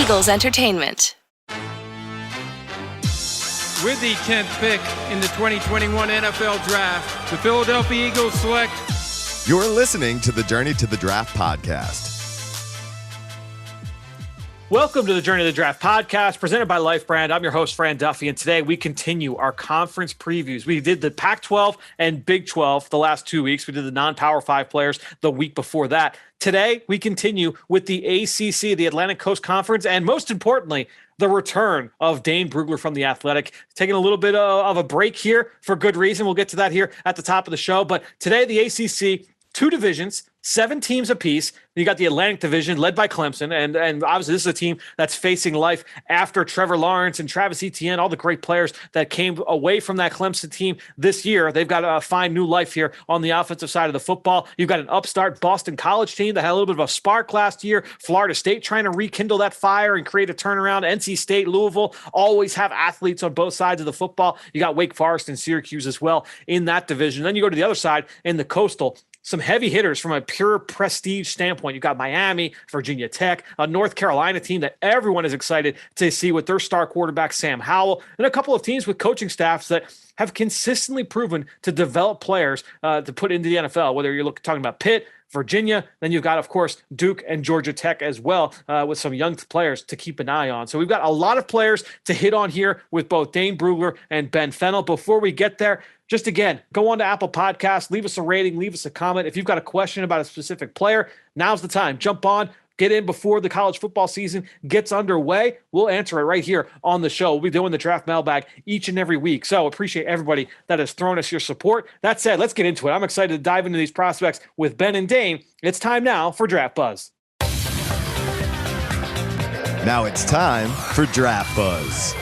Eagles Entertainment. With the 10th pick in the 2021 NFL Draft, the Philadelphia Eagles select. You're listening to the Journey to the Draft podcast. Welcome to the Journey to the Draft podcast, presented by Life Brand. I'm your host, Fran Duffy, and today we continue our conference previews. We did the Pac-12 and Big 12 the last 2 weeks. We did the non-Power 5 players the week before that. Today, we continue with the ACC, the Atlantic Coast Conference, and most importantly, the return of Dane Brugler from The Athletic. Taking a little bit of a break here for good reason. We'll get to that here at the top of the show. But today, the ACC, 2 divisions, 7 teams apiece. You got the Atlantic Division led by Clemson. And obviously, this is a team that's facing life after Trevor Lawrence and Travis Etienne, all the great players that came away from that Clemson team this year. They've got to find new life here on the offensive side of the football. You've got an upstart Boston College team that had a little bit of a spark last year. Florida State trying to rekindle that fire and create a turnaround. NC State, Louisville always have athletes on both sides of the football. You got Wake Forest and Syracuse as well in that division. Then you go to the other side in the Coastal. Some heavy hitters from a pure prestige standpoint. You've got Miami, Virginia Tech, a North Carolina team that everyone is excited to see with their star quarterback, Sam Howell, and a couple of teams with coaching staffs that have consistently proven to develop players to put into the NFL, whether you're talking about Pitt, Virginia, then you've got, of course, Duke and Georgia Tech as well, with some young players to keep an eye on. So we've got a lot of players to hit on here with both Dane Brugler and Ben Fennell. Before we get there, just again, go on to Apple Podcasts, leave us a rating, leave us a comment. If you've got a question about a specific player, now's the time. Jump on, get in before the college football season gets underway. We'll answer it right here on the show. We'll be doing the draft mailbag each and every week. So appreciate everybody that has thrown us your support. That said, let's get into it. I'm excited to dive into these prospects with Ben and Dane. It's time now for Draft Buzz. Now it's time for Draft Buzz.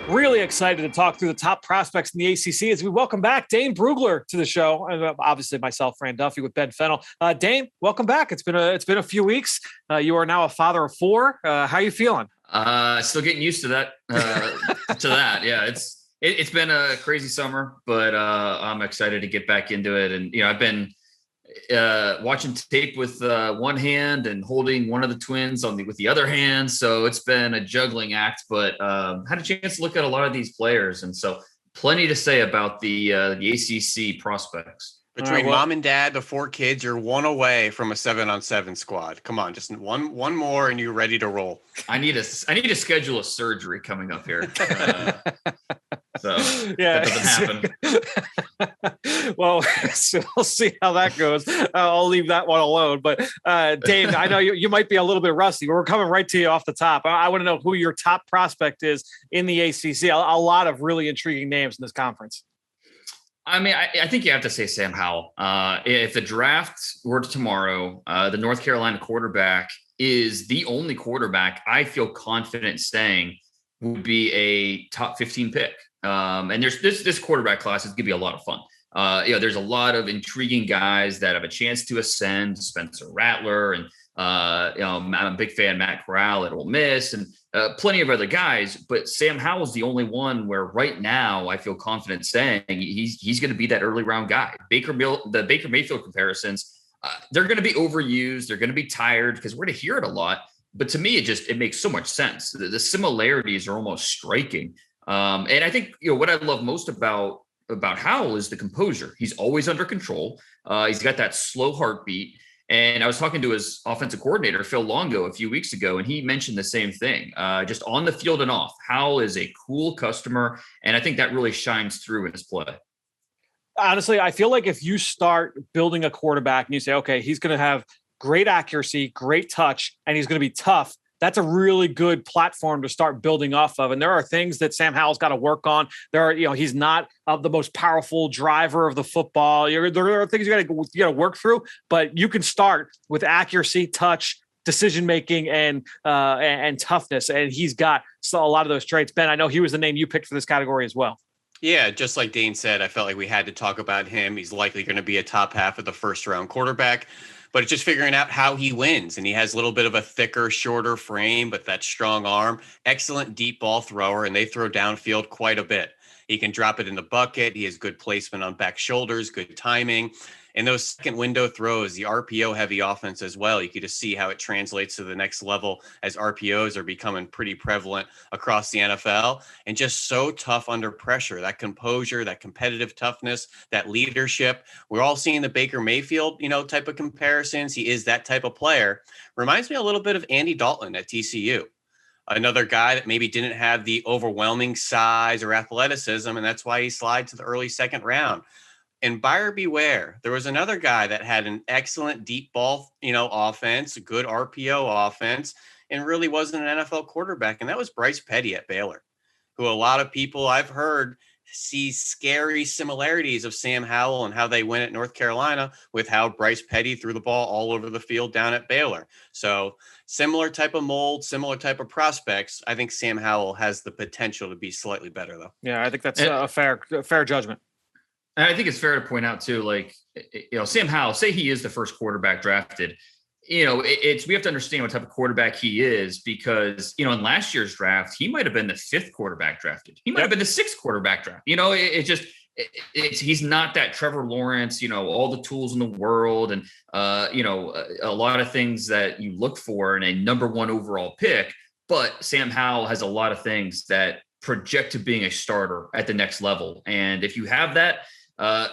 Really excited to talk through the top prospects in the ACC as we welcome back Dane Brugler to the show. And obviously myself, Fran Duffy, with Ben Fennell. Dane, welcome back. It's been a few weeks. You are now a father of 4. How are you feeling? Still getting used to that. Yeah, it's been a crazy summer, but I'm excited to get back into it. And I've been watching tape with one hand and holding one of the twins with the other hand. So it's been a juggling act, but had a chance to look at a lot of these players. And so plenty to say about the ACC prospects. Between mom and dad, the 4 kids, you're 1 away from a 7-on-7 squad. Come on, just one more and you're ready to roll. I need to schedule a surgery coming up here. So yeah, that doesn't happen. Well, so we'll see how that goes. I'll leave that one alone. But Dave, I know you might be a little bit rusty. We're coming right to you off the top. I want to know who your top prospect is in the ACC. A lot of really intriguing names in this conference. I mean, I think you have to say Sam Howell. If the draft were tomorrow, the North Carolina quarterback is the only quarterback I feel confident saying would be a top 15 pick. And there's this quarterback class is going to be a lot of fun. There's a lot of intriguing guys that have a chance to ascend. Spencer Rattler and I'm a big fan of Matt Corral at Ole Miss and plenty of other guys. But Sam Howell's the only one where right now I feel confident saying he's going to be that early round guy. The Baker Mayfield comparisons, they're going to be overused. They're going to be tired because we're going to hear it a lot. But to me, it makes so much sense. The similarities are almost striking. And I think, what I love most about Howell is the composure. He's always under control. He's got that slow heartbeat. And I was talking to his offensive coordinator, Phil Longo, a few weeks ago, and he mentioned the same thing, just on the field and off. Howell is a cool customer. And I think that really shines through in his play. Honestly, I feel like if you start building a quarterback and you say, okay, he's going to have great accuracy, great touch, and he's going to be tough, that's a really good platform to start building off of. And there are things that Sam Howell's got to work on. He's not the most powerful driver of the football. There are things you got to work through, but you can start with accuracy, touch, decision-making, and toughness. And he's got a lot of those traits. Ben, I know he was the name you picked for this category as well. Yeah, just like Dane said, I felt like we had to talk about him. He's likely going to be a top half of the first round quarterback. But it's just figuring out how he wins. And he has a little bit of a thicker, shorter frame, but that strong arm, excellent deep ball thrower, and they throw downfield quite a bit. He can drop it in the bucket. He has good placement on back shoulders, good timing. And those second window throws, the RPO heavy offense as well, you could just see how it translates to the next level as RPOs are becoming pretty prevalent across the NFL, and just so tough under pressure. That composure, that competitive toughness, that leadership. We're all seeing the Baker Mayfield, type of comparisons. He is that type of player. Reminds me a little bit of Andy Dalton at TCU. Another guy that maybe didn't have the overwhelming size or athleticism, and that's why he slid to the early second round. And buyer beware, there was another guy that had an excellent deep ball, offense, a good RPO offense, and really wasn't an NFL quarterback. And that was Bryce Petty at Baylor, who a lot of people I've heard see scary similarities of Sam Howell and how they went at North Carolina with how Bryce Petty threw the ball all over the field down at Baylor. So similar type of mold, similar type of prospects. I think Sam Howell has the potential to be slightly better, though. Yeah, I think that's a fair judgment. And I think it's fair to point out too, Sam Howell, say he is the first quarterback drafted. We have to understand what type of quarterback he is, because, in last year's draft, he might've been the 5th quarterback drafted. He might've been the 6th quarterback draft. He's not that Trevor Lawrence, all the tools in the world and, a lot of things that you look for in a number 1 overall pick. But Sam Howell has a lot of things that project to being a starter at the next level. And if you have that,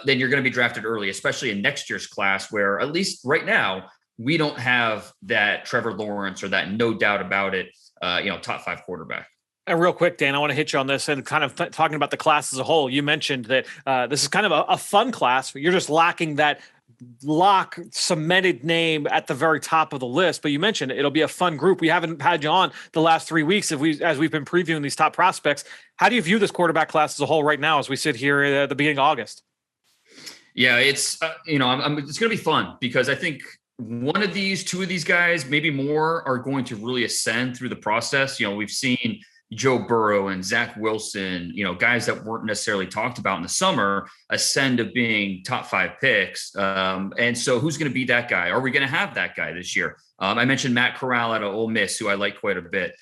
then you're going to be drafted early, especially in next year's class, where at least right now, we don't have that Trevor Lawrence or that no doubt about it, top 5 quarterback. And real quick, Dan, I want to hit you on this and kind of talking about the class as a whole. You mentioned that this is kind of a fun class, but you're just lacking that lock cemented name at the very top of the list. But you mentioned it'll be a fun group. We haven't had you on the last 3 weeks as we've been previewing these top prospects. How do you view this quarterback class as a whole right now as we sit here at the beginning of August? Yeah, it's it's going to be fun, because I think one of these, 2 of these guys, maybe more, are going to really ascend through the process. We've seen Joe Burrow and Zach Wilson, guys that weren't necessarily talked about in the summer, ascend to being top 5 picks. And so who's going to be that guy? Are we going to have that guy this year? I mentioned Matt Corral out of Ole Miss, who I like quite a bit.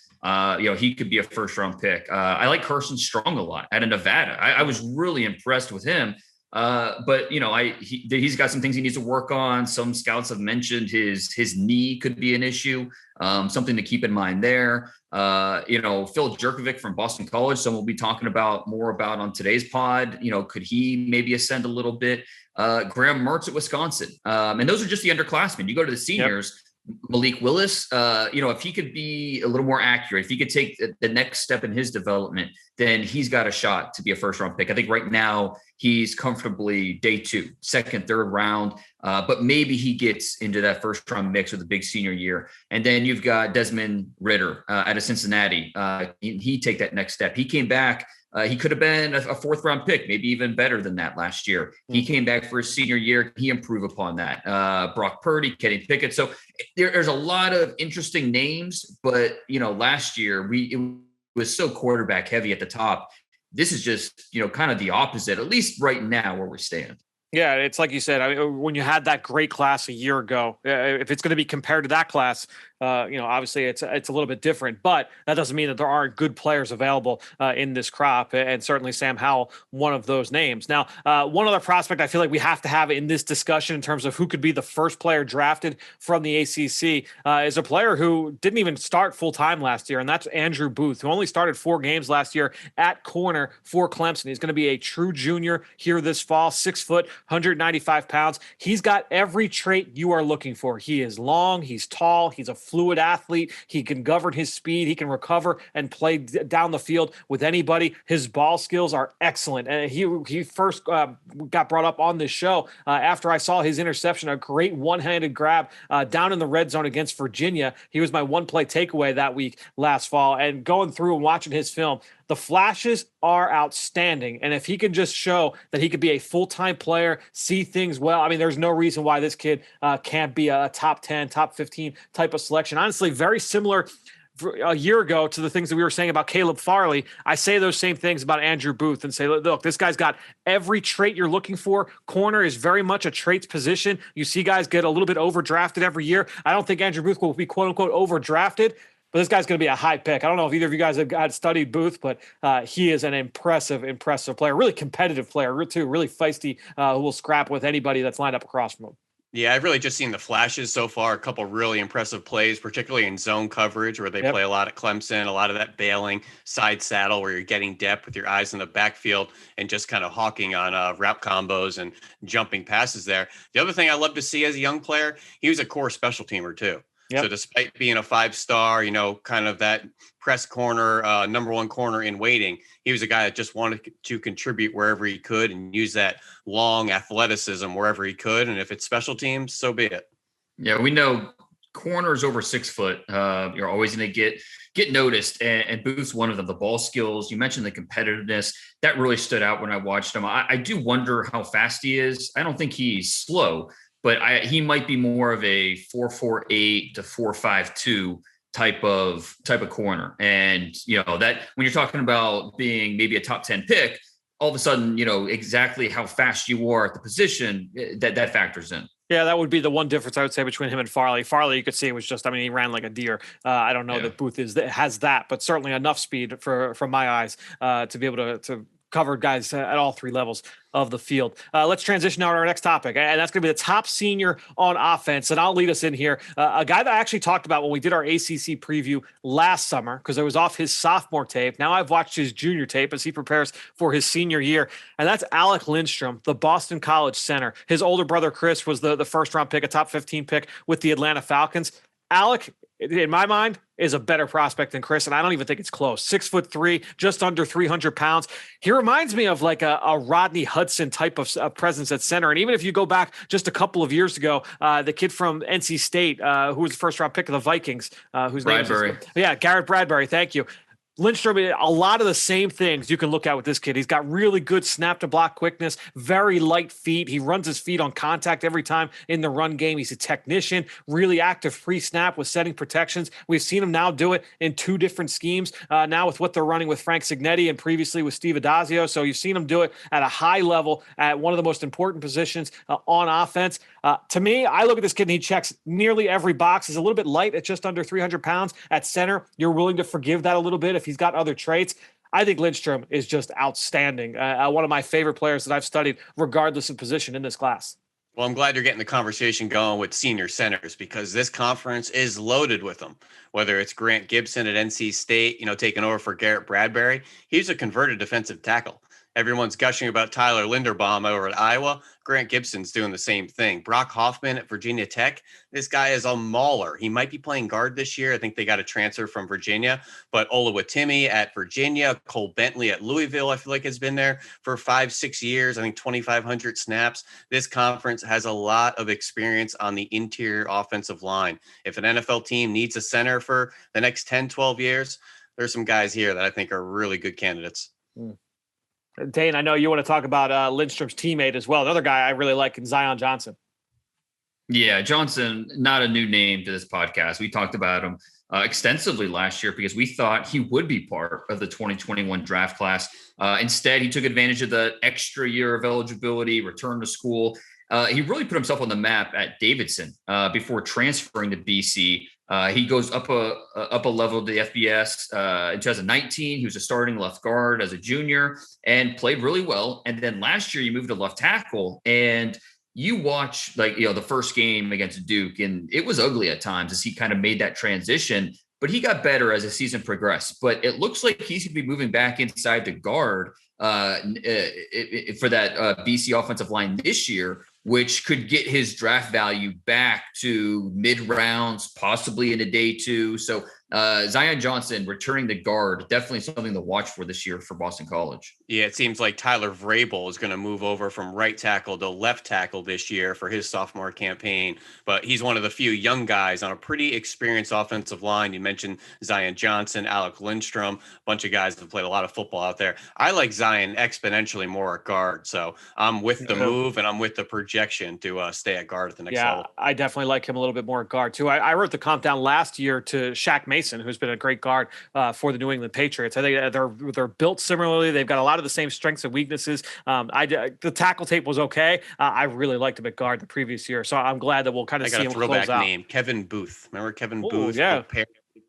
He could be a first-round pick. I like Carson Strong a lot out of Nevada. I was really impressed with him. But he's got some things he needs to work on. Some scouts have mentioned his knee could be an issue, something to keep in mind there. Phil Jerkovic from Boston College, someone we'll be talking more about on today's pod. Could he maybe ascend a little bit? Graham Mertz at Wisconsin. And those are just the underclassmen. You go to the seniors. Yep. Malik Willis, if he could be a little more accurate, if he could take the next step in his development, then he's got a shot to be a first-round pick. I think right now he's comfortably day 2, second, third round, but maybe he gets into that first-round mix with a big senior year. And then you've got Desmond Ridder out of Cincinnati. He take that next step. He came back. He could have been a 4th-round pick, maybe even better than that last year. He came back for his senior year. He improved upon that. Brock Purdy, Kenny Pickett. So there's a lot of interesting names, but, last year it was so quarterback heavy at the top. This is just, kind of the opposite, at least right now where we stand. Yeah, it's like you said, when you had that great class a year ago, if it's going to be compared to that class, obviously it's a little bit different, but that doesn't mean that there aren't good players available in this crop. And certainly Sam Howell, one of those names. Now, one other prospect I feel like we have to have in this discussion in terms of who could be the first player drafted from the ACC is a player who didn't even start full time last year. And that's Andrew Booth, who only started 4 games last year at corner for Clemson. He's going to be a true junior here this fall, 6 foot, 195 pounds. He's got every trait you are looking for. He is long, he's tall, he's a fluid athlete. He can govern his speed. He can recover and play down the field with anybody. His ball skills are excellent. And he first got brought up on this show after I saw his interception, a great one-handed grab down in the red zone against Virginia. He was my one-play takeaway that week last fall. And going through and watching his film, the flashes are outstanding. And if he can just show that he could be a full-time player, see things well, I mean, there's no reason why this kid can't be a top 10, top 15 type of selection. Honestly, very similar a year ago to the things that we were saying about Caleb Farley. I say those same things about Andrew Booth and say, look, this guy's got every trait you're looking for. Corner is very much a traits position. You see guys get a little bit overdrafted every year. I don't think Andrew Booth will be quote unquote overdrafted, but this guy's going to be a high pick. I don't know if either of you guys have studied Booth, but he is an impressive player, really competitive player too, really feisty, who will scrap with anybody that's lined up across from him. Yeah, I've really just seen the flashes so far. A couple really impressive plays, particularly in zone coverage where they play a lot at Clemson, a lot of that bailing side saddle where you're getting depth with your eyes in the backfield and just kind of hawking on route combos and jumping passes there. The other thing I love to see as a young player, he was a core special teamer too. Yep. So despite being a 5-star, kind of that press corner, number one corner in waiting, he was a guy that just wanted to contribute wherever he could and use that long athleticism wherever he could. And if it's special teams, so be it. Yeah, we know corners over 6 foot. You're always going to get noticed, and Booth's one of them. The ball skills, you mentioned the competitiveness, that really stood out when I watched him. I do wonder how fast he is. I don't think he's slow, but he might be more of a 4.48 to 4.52 type of corner. And, that when you're talking about being maybe a top 10 pick, all of a sudden, exactly how fast you are at the position, that factors in. Yeah, that would be the one difference I would say between him and Farley. Farley, you could see, was just, he ran like a deer. I don't know that Booth has that, but certainly enough speed from my eyes to be able to cover guys at all 3 levels of the field. Let's transition now to our next topic, and that's going to be the top senior on offense. And I'll lead us in here. A guy that I actually talked about when we did our ACC preview last summer, because I was off his sophomore tape. Now I've watched his junior tape as he prepares for his senior year, and that's Alec Lindstrom, the Boston College center. His older brother, Chris, was the first-round pick, a top 15 pick with the Atlanta Falcons. Alec, in my mind, is a better prospect than Chris, and I don't even think it's close. 6'3", just under 300 pounds. He reminds me of like a Rodney Hudson type of presence at center. And even if you go back just a couple of years ago, the kid from NC State, who was the first-round pick of the Vikings, whose name is Garrett Bradbury. Thank you. Lindstrom, a lot of the same things you can look at with this kid. He's got really good snap to block quickness, very light feet. He runs his feet on contact every time in the run game. He's a technician, really active pre-snap with setting protections. We've seen him now do it in 2 different schemes, now with what they're running with Frank Signetti and previously with Steve Adazio. So you've seen him do it at a high level at one of the most important positions on offense. To me, I look at this kid and he checks nearly every box. He's a little bit light at just under 300 pounds at center. You're willing to forgive that a little bit if he's got other traits. I think Lindstrom is just outstanding. One of my favorite players that I've studied, regardless of position in this class. Well, I'm glad you're getting the conversation going with senior centers because this conference is loaded with them. Whether it's Grant Gibson at NC State, taking over for Garrett Bradbury, he's a converted defensive tackle. Everyone's gushing about Tyler Linderbaum over at Iowa. Grant Gibson's doing the same thing. Brock Hoffman at Virginia Tech. This guy is a mauler. He might be playing guard this year. I think they got a transfer from Virginia. But Oluwatimi at Virginia, Cole Bentley at Louisville, I feel like has been there for 5-6 years. I think 2,500 snaps. This conference has a lot of experience on the interior offensive line. If an NFL team needs a center for the next 10, 12 years, there's some guys here that I think are really good candidates. Dane, I know you want to talk about Lindstrom's teammate as well. Another guy I really like, Zion Johnson. Yeah, Johnson, not a new name to this podcast. We talked about him extensively last year because we thought he would be part of the 2021 draft class. Instead, he took advantage of the extra year of eligibility, returned to school. He really put himself on the map at Davidson before transferring to BC. He goes up a level to the FBS in 2019. He was a starting left guard as a junior and played really well. And then last year, he moved to left tackle. And you watch the first game against Duke, and it was ugly at times as he kind of made that transition. But he got better as the season progressed. But it looks like he's going to be moving back inside the guard for that BC offensive line this year, which could get his draft value back to mid-rounds, possibly in a day 2. So Zion Johnson returning the guard, definitely something to watch for this year for Boston College. Yeah, it seems like Tyler Vrabel is going to move over from right tackle to left tackle this year for his sophomore campaign. But he's one of the few young guys on a pretty experienced offensive line. You mentioned Zion Johnson, Alec Lindstrom, a bunch of guys that have played a lot of football out there. I like Zion exponentially more at guard. So I'm with the move and I'm with the projection to stay at guard at the next level. I definitely like him a little bit more at guard too. I wrote the comp down last year to Shaq Mason, who's been a great guard for the New England Patriots. I think they're built similarly. They've got a lot of the same strengths and weaknesses. The tackle tape was okay. I really liked him at guard the previous year, so I'm glad that we'll kind of see him close out. Name Kevin Booth. Remember Kevin Booth? Yeah.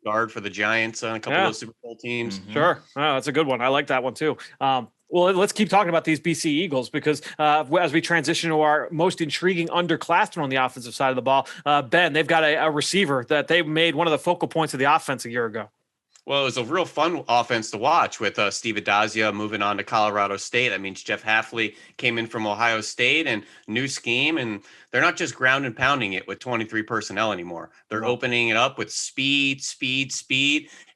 guard for the Giants on a couple of those Super Bowl teams. Mm-hmm. Sure. Oh, that's a good one. I like that one too. Well, let's keep talking about these BC Eagles because as we transition to our most intriguing underclassmen on the offensive side of the ball, Ben, they've got a receiver that they made one of the focal points of the offense a year ago. Well, it was a real fun offense to watch with Steve Adazia moving on to Colorado State. That means Jeff Hafley came in from Ohio State and new scheme. And they're not just ground and pounding it with 23 personnel anymore. They're opening it up with speed.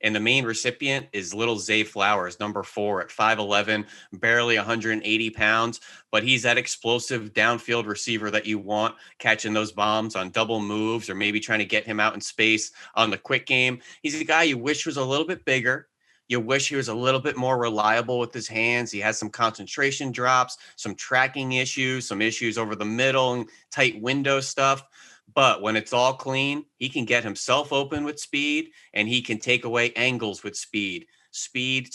And the main recipient is little Zay Flowers, number 4 at 5'11", barely 180 pounds. But he's that explosive downfield receiver that you want, catching those bombs on double moves or maybe trying to get him out in space on the quick game. He's a guy you wish was a little bit bigger. You wish he was a little bit more reliable with his hands. He has some concentration drops, some tracking issues, some issues over the middle and tight window stuff. But when it's all clean, he can get himself open with speed and he can take away angles with speed. Speed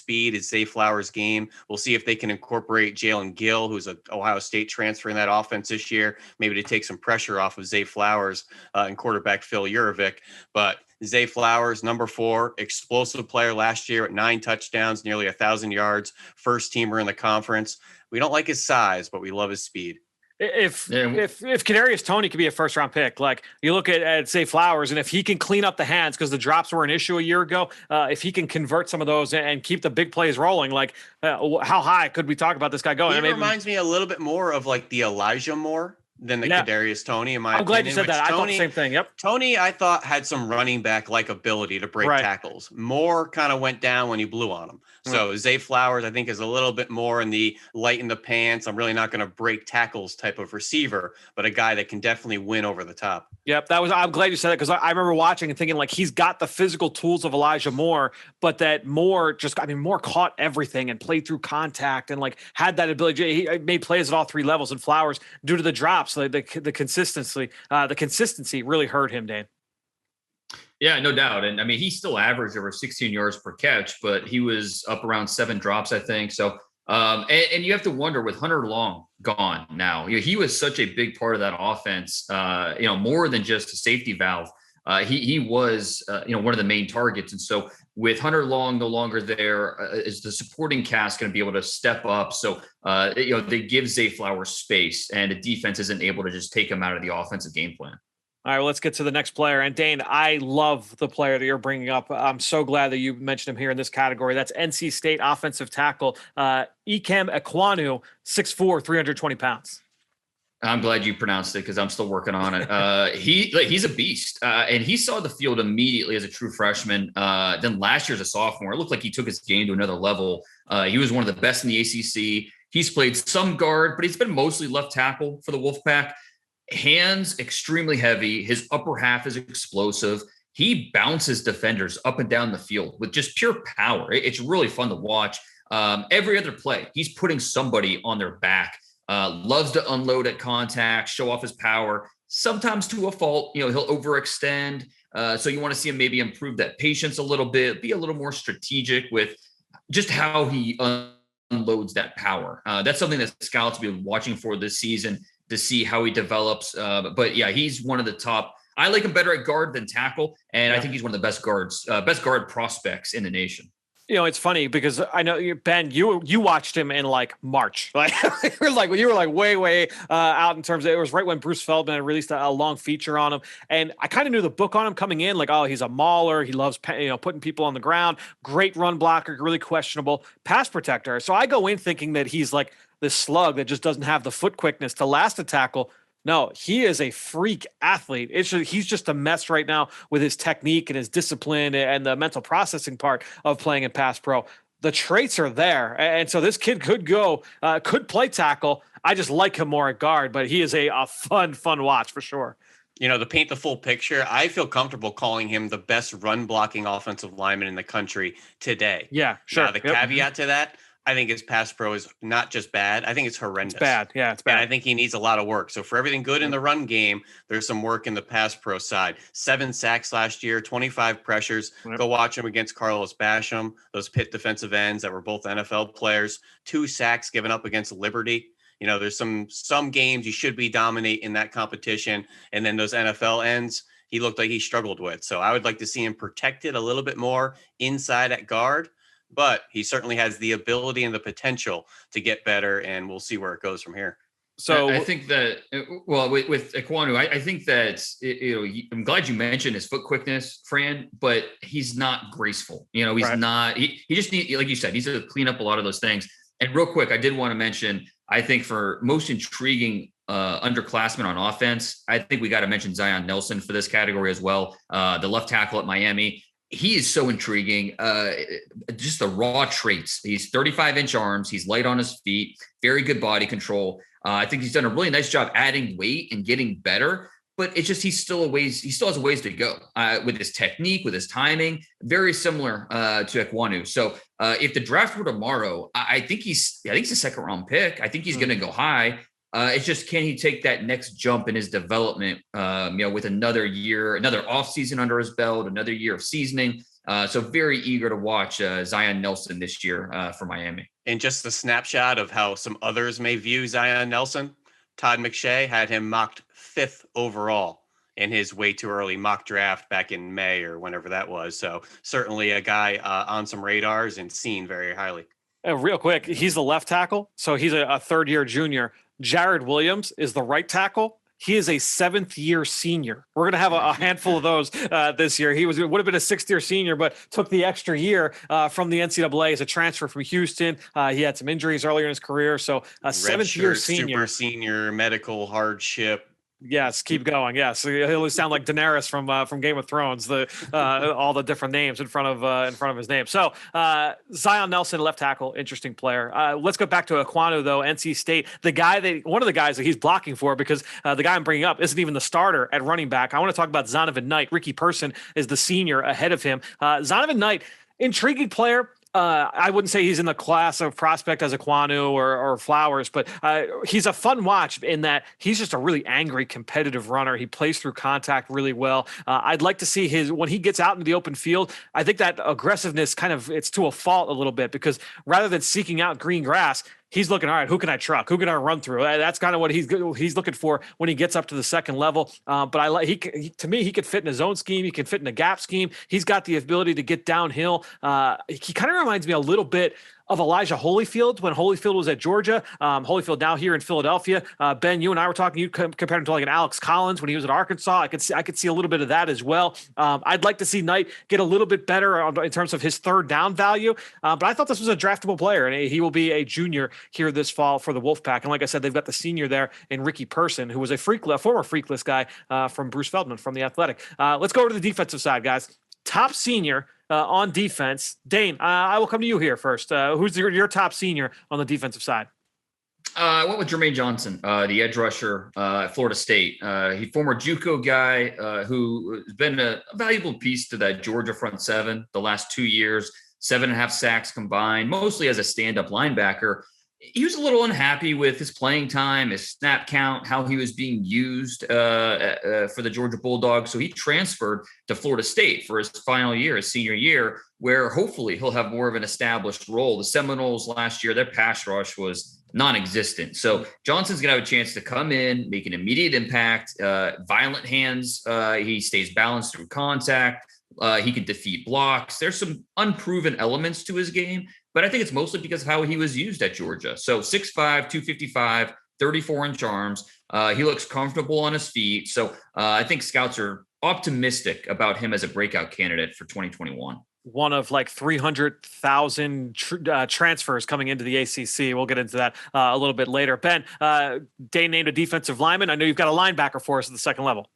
is Zay Flowers' game. We'll see if they can incorporate Jalen Gill, who's an Ohio State transfer in that offense this year, maybe to take some pressure off of Zay Flowers and quarterback Phil Urovic. But Zay Flowers, number 4, explosive player last year at 9 touchdowns, nearly 1,000 yards, first teamer in the conference. We don't like his size, but we love his speed. If Kadarius Toney could be a first round pick, like you look at say Flowers, and if he can clean up the hands because the drops were an issue a year ago, if he can convert some of those and keep the big plays rolling, like how high could we talk about this guy going? He reminds me a little bit more of like the Elijah Moore than the Kadarius Toney, in my opinion. I'm glad you said that. I thought the same thing. Yep. Toney, I thought, had some running back-like ability to break tackles. Moore kind of went down when you blew on him. So Zay Flowers, I think, is a little bit more in the light in the pants. I'm really not going to break tackles type of receiver, but a guy that can definitely win over the top. Yep. I'm glad you said that because I remember watching and thinking like he's got the physical tools of Elijah Moore, but that Moore Moore caught everything and played through contact and like had that ability. He made plays at all 3 levels, and Flowers, due to the drops, the consistency really hurt him, Dane. Yeah, no doubt. And I mean, he still averaged over 16 yards per catch, but he was up around 7 drops, I think. So, and you have to wonder with Hunter Long gone now, he was such a big part of that offense, more than just a safety valve. He was, one of the main targets. And so with Hunter Long no longer there, is the supporting cast going to be able to step up? So, they give Zay Flowers space, and the defense isn't able to just take him out of the offensive game plan. All right, well, let's get to the next player. And Dane, I love the player that you're bringing up. I'm so glad that you mentioned him here in this category. That's NC State offensive tackle, Ikem Ekwonu, 6'4", 320 pounds. I'm glad you pronounced it because I'm still working on it. He's a beast, and he saw the field immediately as a true freshman. Then last year as a sophomore, it looked like he took his game to another level. He was one of the best in the ACC. He's played some guard, but he's been mostly left tackle for the Wolfpack. Hands extremely heavy. His upper half is explosive. He bounces defenders up and down the field with just pure power. It's really fun to watch. Every other play, he's putting somebody on their back. Loves to unload at contact, show off his power, sometimes to a fault. He'll overextend. So you want to see him maybe improve that patience a little bit, be a little more strategic with just how he unloads that power. That's something that scouts will be watching for this season to see how he develops. But yeah, he's one of the top. I like him better at guard than tackle, and I think he's one of the best guard prospects in the nation. It's funny because I know Ben, you watched him in like March, like you were like way out in terms of, it was right when Bruce Feldman released a long feature on him. And I kind of knew the book on him coming in, like, oh, he's a mauler. He loves, putting people on the ground, great run blocker, really questionable pass protector. So I go in thinking that he's like this slug that just doesn't have the foot quickness to last a tackle. No, he is a freak athlete. He's just a mess right now with his technique and his discipline and the mental processing part of playing in pass pro. The traits are there. And so this kid could play tackle. I just like him more at guard, but he is a fun watch for sure. To paint the full picture, I feel comfortable calling him the best run blocking offensive lineman in the country today. Yeah, sure. Now, the caveat to that, I think his pass pro is not just bad. I think it's horrendous. It's bad. Yeah, it's bad. And I think he needs a lot of work. So for everything good in the run game, there's some work in the pass pro side. 7 sacks last year, 25 pressures. Yep. Go watch him against Carlos Basham, those Pitt defensive ends that were both NFL players. 2 sacks given up against Liberty. There's some games you should be dominate in that competition. And then those NFL ends, he looked like he struggled with. So I would like to see him protected a little bit more inside at guard, but he certainly has the ability and the potential to get better, and we'll see where it goes from here. So I think that, well, with Ekwonu, I think that, I'm glad you mentioned his foot quickness, Fran, but he's not graceful. He's Right. not, he just needs, like you said, he's to clean up a lot of those things. And real quick, I did want to mention, I think for most intriguing underclassmen on offense, I think we got to mention Zion Nelson for this category as well. The left tackle at Miami. He is so intriguing. Just the raw traits. He's 35-inch arms. He's light on his feet, very good body control. I think he's done a really nice job adding weight and getting better, but it's just, he still has a ways to go with his technique, with his timing, very similar to Ekwonu. So if the draft were tomorrow, I think he's a second round pick. I think he's going to go high. It's just, can he take that next jump in his development, with another year, another offseason under his belt, another year of seasoning. So very eager to watch Zion Nelson this year for Miami. And just a snapshot of how some others may view Zion Nelson. Todd McShay had him mocked 5th overall in his way too early mock draft back in May or whenever that was. So certainly a guy on some radars and seen very highly. Real quick, he's the left tackle, so he's a third-year junior. Jared Williams is the right tackle. He is a 7th-year senior. We're going to have a handful of those this year. Would have been a 6th-year senior, but took the extra year from the NCAA as a transfer from Houston. He had some injuries earlier in his career, so a 7th-year senior. Super senior, medical hardship. Yes, keep going. Yes, he'll sound like Daenerys from Game of Thrones. All the different names in front of his name. So Zion Nelson, left tackle, interesting player. Let's go back to Ekwonu though. NC State, one of the guys that he's blocking for, because the guy I'm bringing up isn't even the starter at running back. I want to talk about Zonovan Knight. Ricky Person is the senior ahead of him. Zonovan Knight, intriguing player. I wouldn't say he's in the class of prospect as Ekwonu or Flowers, but he's a fun watch in that he's just a really angry, competitive runner. He plays through contact really well. I'd like to see when he gets out into the open field, I think that aggressiveness it's to a fault a little bit, because rather than seeking out green grass, he's looking, all right, who can I truck? Who can I run through? That's kind of what he's looking for when he gets up to the second level. But to me, he could fit in his own scheme. He can fit in a gap scheme. He's got the ability to get downhill. He kind of reminds me a little bit of Elijah Holyfield when Holyfield was at Georgia. Holyfield now here in Philadelphia. Ben, you and I were talking. You compared him to like an Alex Collins when he was at Arkansas. I could see a little bit of that as well. I'd like to see Knight get a little bit better in terms of his third down value. But I thought this was a draftable player, and he will be a junior here this fall for the Wolfpack. And like I said, they've got the senior there in Ricky Person, who was a former Freakless guy from Bruce Feldman from The Athletic. Let's go over to the defensive side, guys. Top senior on defense. Dane, I will come to you here first. Who's your top senior on the defensive side? I went with Jermaine Johnson, the edge rusher at Florida State. He's former JUCO guy who has been a valuable piece to that Georgia front seven the last 2 years, 7.5 sacks combined, mostly as a stand-up linebacker. He was a little unhappy with his playing time, his snap count, how he was being used for the Georgia Bulldogs. So he transferred to Florida State for his final year, his senior year, where hopefully he'll have more of an established role. The Seminoles last year, their pass rush was non-existent. So Johnson's going to have a chance to come in, make an immediate impact, violent hands. He stays balanced through contact. He can defeat blocks. There's some unproven elements to his game, but I think it's mostly because of how he was used at Georgia. So 6'5", 255, 34-inch arms. He looks comfortable on his feet. So I think scouts are optimistic about him as a breakout candidate for 2021. One of like 300,000 transfers coming into the ACC. We'll get into that a little bit later. Ben, Dane named a defensive lineman. I know you've got a linebacker for us at the second level.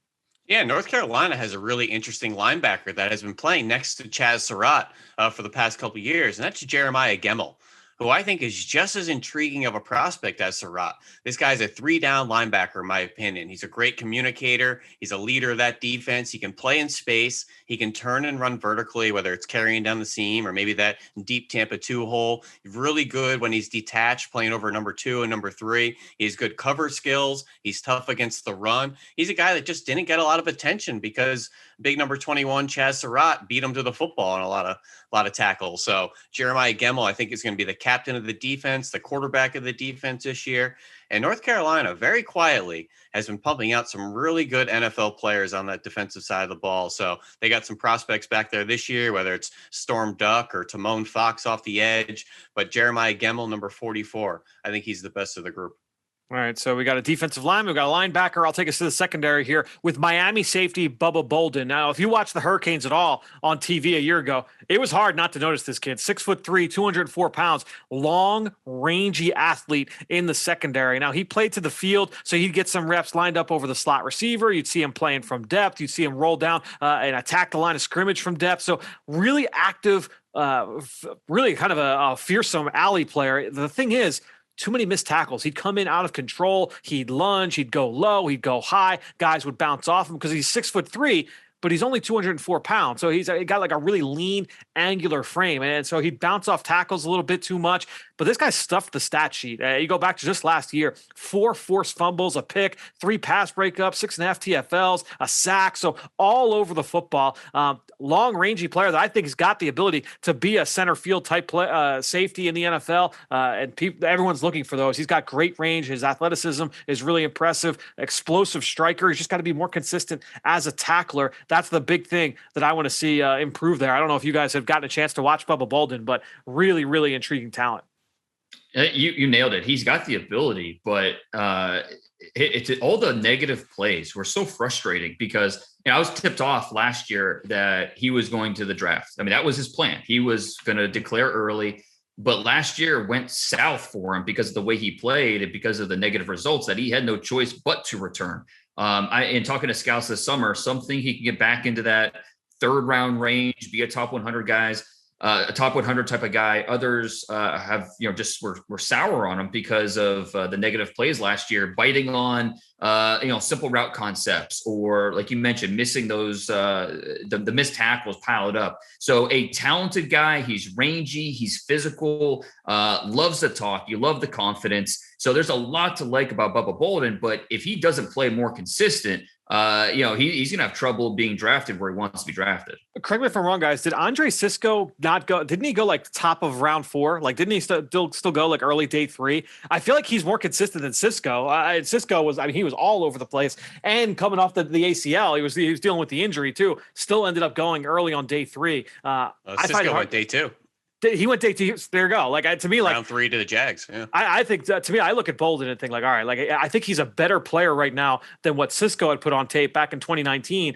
Yeah, North Carolina has a really interesting linebacker that has been playing next to Chaz Surratt for the past couple of years, and that's Jeremiah Gemmel, who I think is just as intriguing of a prospect as Surratt. This guy's a 3-down linebacker, in my opinion. He's a great communicator. He's a leader of that defense. He can play in space. He can turn and run vertically, whether it's carrying down the seam or maybe that deep Tampa 2 hole. He's really good when he's detached, playing over number 2 and number 3. He has good cover skills. He's tough against the run. He's a guy that just didn't get a lot of attention because big number 21, Chaz Surratt, beat him to the football on a lot of tackles. So Jeremiah Gemmel, I think, is going to be the captain of the defense, the quarterback of the defense this year. And North Carolina, very quietly, has been pumping out some really good NFL players on that defensive side of the ball. So they got some prospects back there this year, whether it's Storm Duck or Timon Fox off the edge. But Jeremiah Gemmel, number 44, I think he's the best of the group. All right, so we got a defensive lineman, we got a linebacker. I'll take us to the secondary here with Miami safety Bubba Bolden. Now, if you watch the Hurricanes at all on TV a year ago, it was hard not to notice this kid. 6'3", 204 pounds, long, rangy athlete in the secondary. Now, he played to the field, so he'd get some reps lined up over the slot receiver. You'd see him playing from depth. You'd see him roll down and attack the line of scrimmage from depth. So really active, really kind of a fearsome alley player. The thing is, too many missed tackles. He'd come in out of control. He'd lunge. He'd go low. He'd go high. Guys would bounce off him because he's 6'3", but he's only 204 pounds. So he's got like a really lean, angular frame. And so he'd bounce off tackles a little bit too much. But this guy stuffed the stat sheet. You go back to just last year, 4 forced fumbles, a pick, 3 pass breakups, 6.5 TFLs, a sack. So all over the football. Long, rangy player that I think has got the ability to be a center field type safety in the NFL. And everyone's looking for those. He's got great range. His athleticism is really impressive. Explosive striker. He's just got to be more consistent as a tackler. That's the big thing that I want to see improve there. I don't know if you guys have gotten a chance to watch Bubba Bolden, but really, really intriguing talent. You nailed it. He's got the ability, but it's all the negative plays were so frustrating because I was tipped off last year that he was going to the draft. I mean, that was his plan. He was going to declare early, but last year went south for him because of the way he played and because of the negative results that he had no choice but to return. In talking to scouts this summer, some think he can get back into that 3rd round range, be a top 100 guys. A top 100 type of guy. Others have, just were sour on him because of the negative plays last year, biting on, simple route concepts, or like you mentioned, missing those, the missed tackles piled up. So a talented guy, he's rangy, he's physical, loves to talk. You love the confidence. So there's a lot to like about Bubba Bolden, but if he doesn't play more consistent, he's going to have trouble being drafted where he wants to be drafted. Correct me if I'm wrong, guys. Did Andre Cisco not go? Didn't he go like top of round 4? Like, didn't he still go like early day 3? I feel like he's more consistent than Cisco. Cisco was, he was all over the place, and coming off the ACL, he was dealing with the injury too. Still ended up going early on day 3. Cisco went day 2. He went day 2. There you go. Like, to me, like round 3 to the Jags. Yeah. I think to me, I look at Bolden and think like, all right, like I think he's a better player right now than what Cisco had put on tape back in 2019.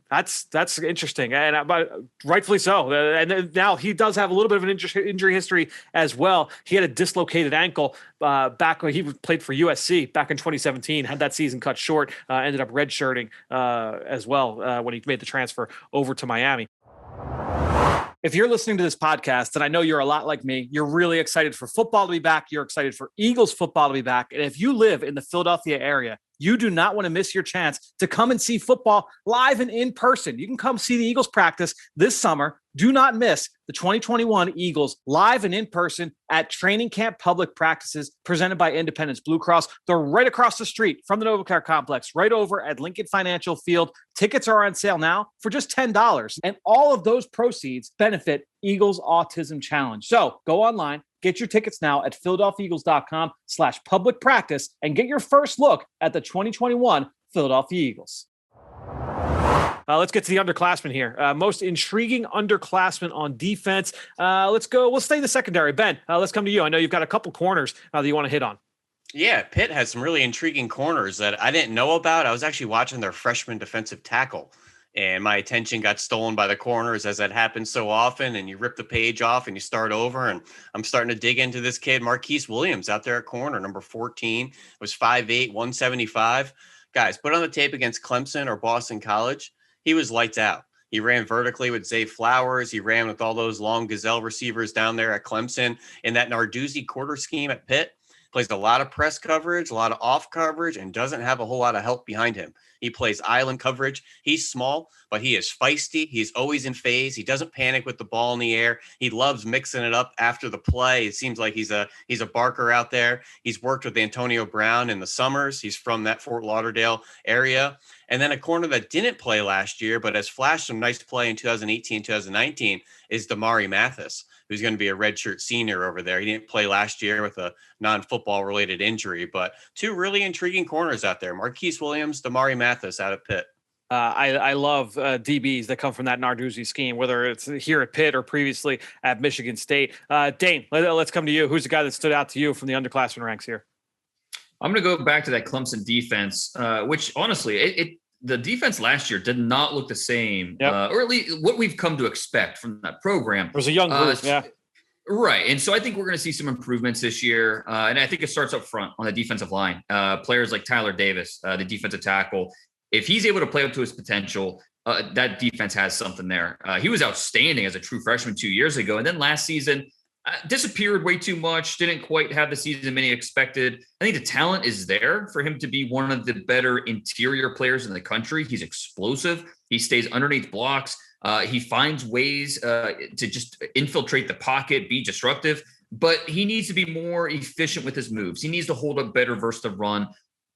That's interesting, and but rightfully so. And now he does have a little bit of an injury history as well. He had a dislocated ankle back when he played for USC back in 2017. Had that season cut short. Ended up redshirting as well when he made the transfer over to Miami. If you're listening to this podcast, and I know you're a lot like me, you're really excited for football to be back. You're excited for Eagles football to be back. And if you live in the Philadelphia area, you do not want to miss your chance to come and see football live and in person. You can come see the Eagles practice this summer. Do not miss the 2021 Eagles live and in person at Training Camp Public Practices presented by Independence Blue Cross. They're right across the street from the NovaCare Complex, right over at Lincoln Financial Field. Tickets are on sale now for just $10. And all of those proceeds benefit Eagles Autism Challenge. So go online. Get your tickets now at philadelphiaeagles.com/public practice and get your first look at the 2021 Philadelphia Eagles. Let's get to the underclassmen here. Most intriguing underclassmen on defense. Let's go. We'll stay in the secondary. Ben, let's come to you. I know you've got a couple corners that you want to hit on. Yeah, Pitt has some really intriguing corners that I didn't know about. I was actually watching their freshman defensive tackle, and my attention got stolen by the corners, as that happens so often. And you rip the page off and you start over. And I'm starting to dig into this kid, Marquise Williams, out there at corner, number 14, was 5'8", 175. Guys, put on the tape against Clemson or Boston College. He was lights out. He ran vertically with Zay Flowers. He ran with all those long gazelle receivers down there at Clemson. In that Narduzzi quarter scheme at Pitt, plays a lot of press coverage, a lot of off coverage, and doesn't have a whole lot of help behind him. He plays island coverage. He's small, but he is feisty. He's always in phase. He doesn't panic with the ball in the air. He loves mixing it up after the play. It seems like he's a barker out there. He's worked with Antonio Brown in the summers. He's from that Fort Lauderdale area. And then a corner that didn't play last year, but has flashed some nice play in 2018, 2019 is Damari Mathis, who's going to be a redshirt senior over there. He didn't play last year with a non-football related injury, but two really intriguing corners out there. Marquise Williams, Damari Mathis out of Pitt. I love DBs that come from that Narduzzi scheme, whether it's here at Pitt or previously at Michigan State. Dane, let's come to you. Who's the guy that stood out to you from the underclassmen ranks here? I'm going to go back to that Clemson defense, which honestly, the defense last year did not look the same, or at least what we've come to expect from that program. It was a young group, Right. And so I think we're going to see some improvements this year. And I think it starts up front on the defensive line. Players like Tyler Davis, the defensive tackle, if he's able to play up to his potential, that defense has something there. He was outstanding as a true freshman 2 years ago. And then last season, disappeared way too much, didn't quite have the season many expected. I think the talent is there for him to be one of the better interior players in the country. He's explosive. He stays underneath blocks. He finds ways to just infiltrate the pocket, be disruptive, but he needs to be more efficient with his moves. He needs to hold up better versus the run.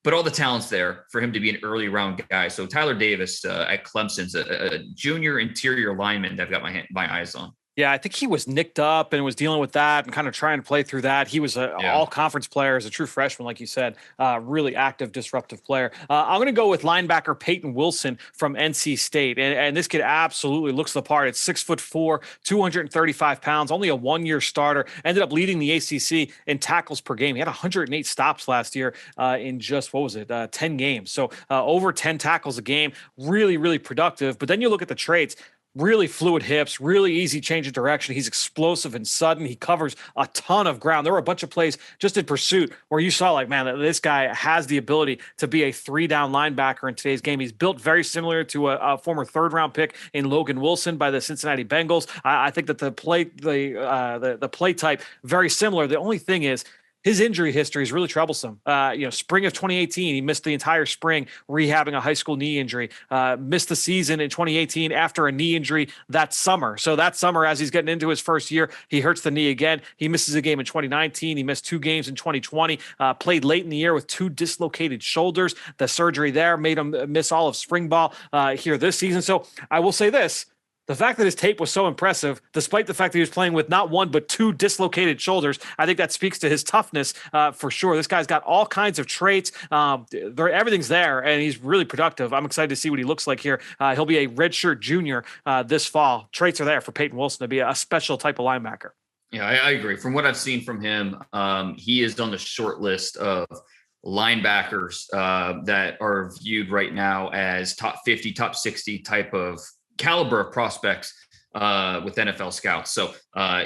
But all the talent's there for him to be an early round guy. So Tyler Davis at Clemson's a junior interior lineman that I've got my eyes on. Yeah, I think he was nicked up and was dealing with that and kind of trying to play through that. He was an all-conference player as a true freshman, like you said, really active, disruptive player. I'm going to go with linebacker Peyton Wilson from NC State. And this kid absolutely looks the part. It's 6'4", 235 pounds, only a one-year starter, ended up leading the ACC in tackles per game. He had 108 stops last year in just, 10 games. So over 10 tackles a game, really, really productive. But then you look at the traits. Really fluid hips, really easy change of direction. He's explosive and sudden. He covers a ton of ground. There were a bunch of plays just in pursuit where you saw like, man, this guy has the ability to be a 3-down linebacker in today's game. He's built very similar to a former third-round pick in Logan Wilson by the Cincinnati Bengals. I think that the play type very similar. The only thing is, his injury history is really troublesome. Spring of 2018, he missed the entire spring rehabbing a high school knee injury, missed the season in 2018 after a knee injury that summer. So that summer, as he's getting into his first year, he hurts the knee again. He misses a game in 2019. He missed 2 games in 2020, played late in the year with 2 dislocated shoulders. The surgery there made him miss all of spring ball here this season. So I will say this. The fact that his tape was so impressive, despite the fact that he was playing with not 1, but 2 dislocated shoulders, I think that speaks to his toughness for sure. This guy's got all kinds of traits. Everything's there, and he's really productive. I'm excited to see what he looks like here. He'll be a redshirt junior this fall. Traits are there for Peyton Wilson to be a special type of linebacker. Yeah, I agree. From what I've seen from him, he is on the short list of linebackers that are viewed right now as top 50, top 60 type of caliber of prospects with NFL scouts. So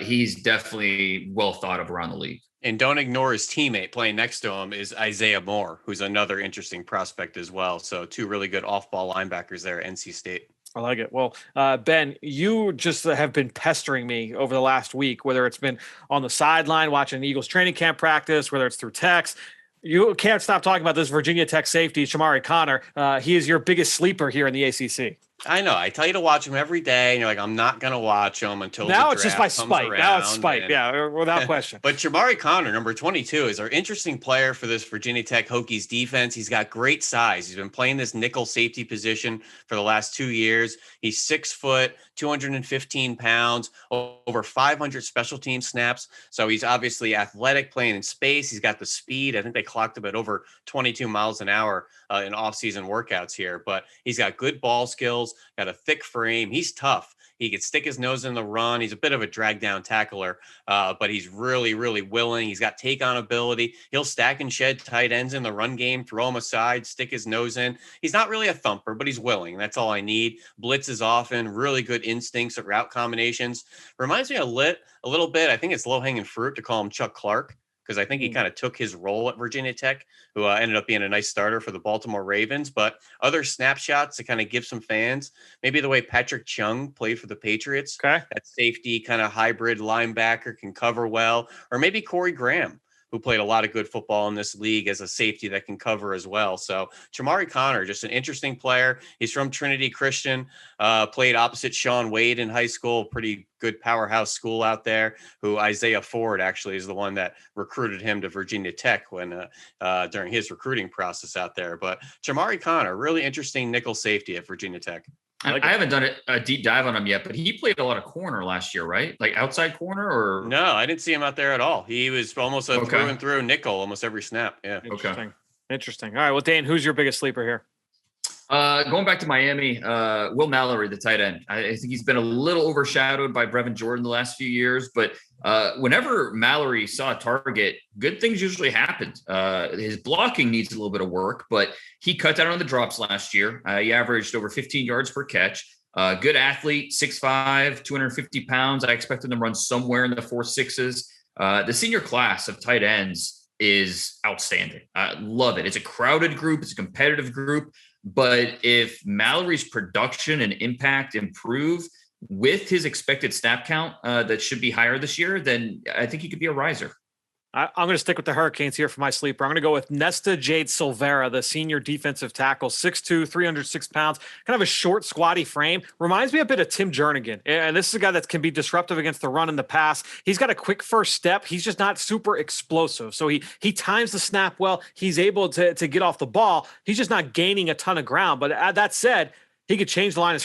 he's definitely well thought of around the league. And don't ignore his teammate playing next to him is Isaiah Moore, who's another interesting prospect as well. So 2 really good off-ball linebackers there at NC State. I like it. Well, Ben, you just have been pestering me over the last week, whether it's been on the sideline watching Eagles training camp practice, whether it's through text. You can't stop talking about this Virginia Tech safety, Shamari Connor. He is your biggest sleeper here in the ACC. I know. I tell you to watch him every day, and you're like, I'm not going to watch him until now the it's just by spite. Now it's spite. Yeah, without question. But Shamari Connor, number 22, is our interesting player for this Virginia Tech Hokies defense. He's got great size. He's been playing this nickel safety position for the last 2 years. He's 6 foot, 215 pounds, over 500 special team snaps. So he's obviously athletic, playing in space. He's got the speed. I think they clocked him at over 22 miles an hour in off-season workouts here. But he's got good ball skills, got a thick frame. He's tough. He can stick his nose in the run. He's a bit of a drag down tackler, but he's really, really willing. He's got take on ability. He'll stack and shed tight ends in the run game, throw him aside, stick his nose in. He's not really a thumper, but he's willing. That's all I need. Blitzes often, really good instincts at route combinations. Reminds me a little bit. I think it's low hanging fruit to call him Chuck Clark, because I think he kind of took his role at Virginia Tech, who ended up being a nice starter for the Baltimore Ravens. But other snapshots to kind of give some fans, maybe the way Patrick Chung played for the Patriots. Okay. That safety kind of hybrid linebacker, can cover well. Or maybe Corey Graham, who played a lot of good football in this league as a safety that can cover as well. So Jamari Connor, just an interesting player. He's from Trinity Christian, played opposite Sean Wade in high school, pretty good powerhouse school out there, who Isaiah Ford actually is the one that recruited him to Virginia Tech when during his recruiting process out there. But Jamari Connor, really interesting nickel safety at Virginia Tech. I haven't done a deep dive on him yet, but he played a lot of corner last year, right? Like outside corner or? No, I didn't see him out there at all. He was almost a through and through nickel almost every snap. Yeah. Interesting. All right. Well, Dane, who's your biggest sleeper here? Going back to Miami, Will Mallory, the tight end. I think he's been a little overshadowed by Brevin Jordan the last few years, but whenever Mallory saw a target, good things usually happened. His blocking needs a little bit of work, but he cut down on the drops last year. He averaged over 15 yards per catch. Good athlete, 6'5", 250 pounds. I expect him to run somewhere in the 4.6s. The senior class of tight ends is outstanding. I love it. It's a crowded group. It's a competitive group. But if Mallory's production and impact improve with his expected snap count that should be higher this year, then I think he could be a riser. I'm going to stick with the Hurricanes here for my sleeper. I'm going to go with Nesta Jade Silvera, the senior defensive tackle, 6'2", 306 pounds, kind of a short, squatty frame. Reminds me a bit of Tim Jernigan. And this is a guy that can be disruptive against the run and the pass. He's got a quick first step. He's just not super explosive. So he times the snap well. He's able to get off the ball. He's just not gaining a ton of ground. But that said, he could change the line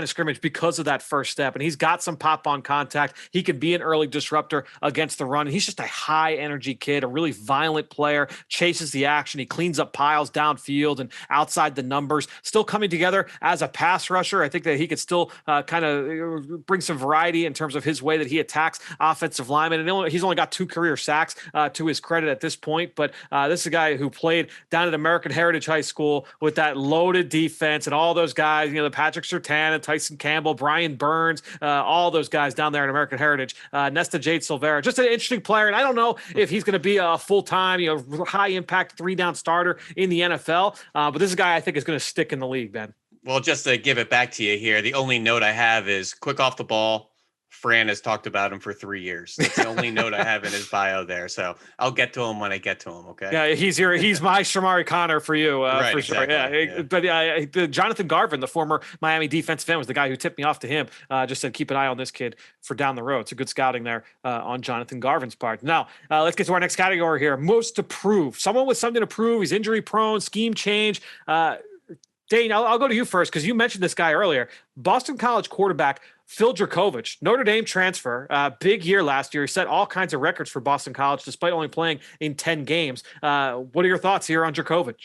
of scrimmage because of that first step. And he's got some pop-on contact. He could be an early disruptor against the run. And he's just a high-energy kid, a really violent player, chases the action. He cleans up piles downfield and outside the numbers, still coming together as a pass rusher. I think that he could still kind of bring some variety in terms of his way that he attacks offensive linemen. And he's only got 2 career sacks to his credit at this point. But this is a guy who played down at American Heritage High School with that loaded defense and all those guys, the Patrick Surtain and Tyson Campbell, Brian Burns, all those guys down there at American Heritage. Nesta Jade Silvera, just an interesting player. And I don't know if he's going to be a full-time, high impact 3-down starter in the NFL. But this is a guy I think is going to stick in the league, Ben. Well, just to give it back to you here, the only note I have is quick off the ball. Fran has talked about him for 3 years. That's the only note I have in his bio there. So I'll get to him when I get to him. Okay. Yeah, he's my Shamari Connor for you, right, for sure. Exactly. Yeah. But Jonathan Garvin, the former Miami defensive end, was the guy who tipped me off to him. Just said keep an eye on this kid for down the road. It's a good scouting there on Jonathan Garvin's part. Now let's get to our next category here. Most to prove. Someone with something to prove. He's injury prone. Scheme change. Dane, I'll go to you first because you mentioned this guy earlier. Boston College quarterback Phil Dracovic, Notre Dame transfer, big year last year. He set all kinds of records for Boston College despite only playing in 10 games. What are your thoughts here on Dracovic?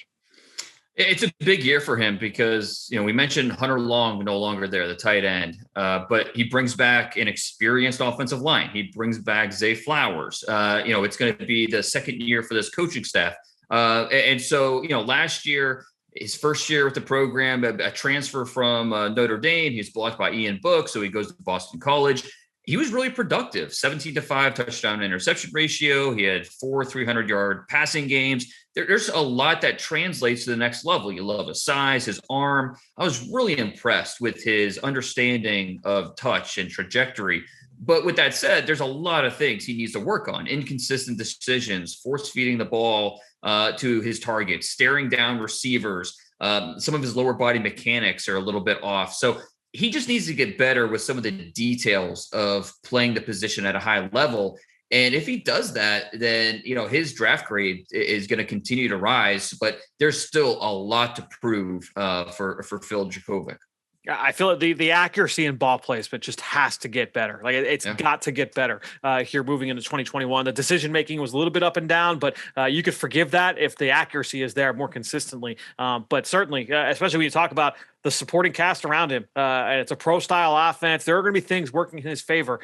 It's a big year for him because, we mentioned Hunter Long no longer there, the tight end, but he brings back an experienced offensive line. He brings back Zay Flowers. It's going to be the second year for this coaching staff. And so, last year, his first year with the program, a transfer from Notre Dame. He was blocked by Ian Book, so he goes to Boston College. He was really productive, 17-5 touchdown interception ratio. He had 4 300-yard passing games. There's a lot that translates to the next level. You love his size, his arm. I was really impressed with his understanding of touch and trajectory. But with that said, there's a lot of things he needs to work on. Inconsistent decisions, force feeding the ball to his targets, staring down receivers. Some of his lower body mechanics are a little bit off. So he just needs to get better with some of the details of playing the position at a high level. And if he does that, then, his draft grade is going to continue to rise. But there's still a lot to prove for Phil Dracovic. I feel like the accuracy in ball placement just has to get better. Like it's got to get better here moving into 2021. The decision making was a little bit up and down, but you could forgive that if the accuracy is there more consistently. But certainly, especially when you talk about the supporting cast around him, and it's a pro style offense, there are going to be things working in his favor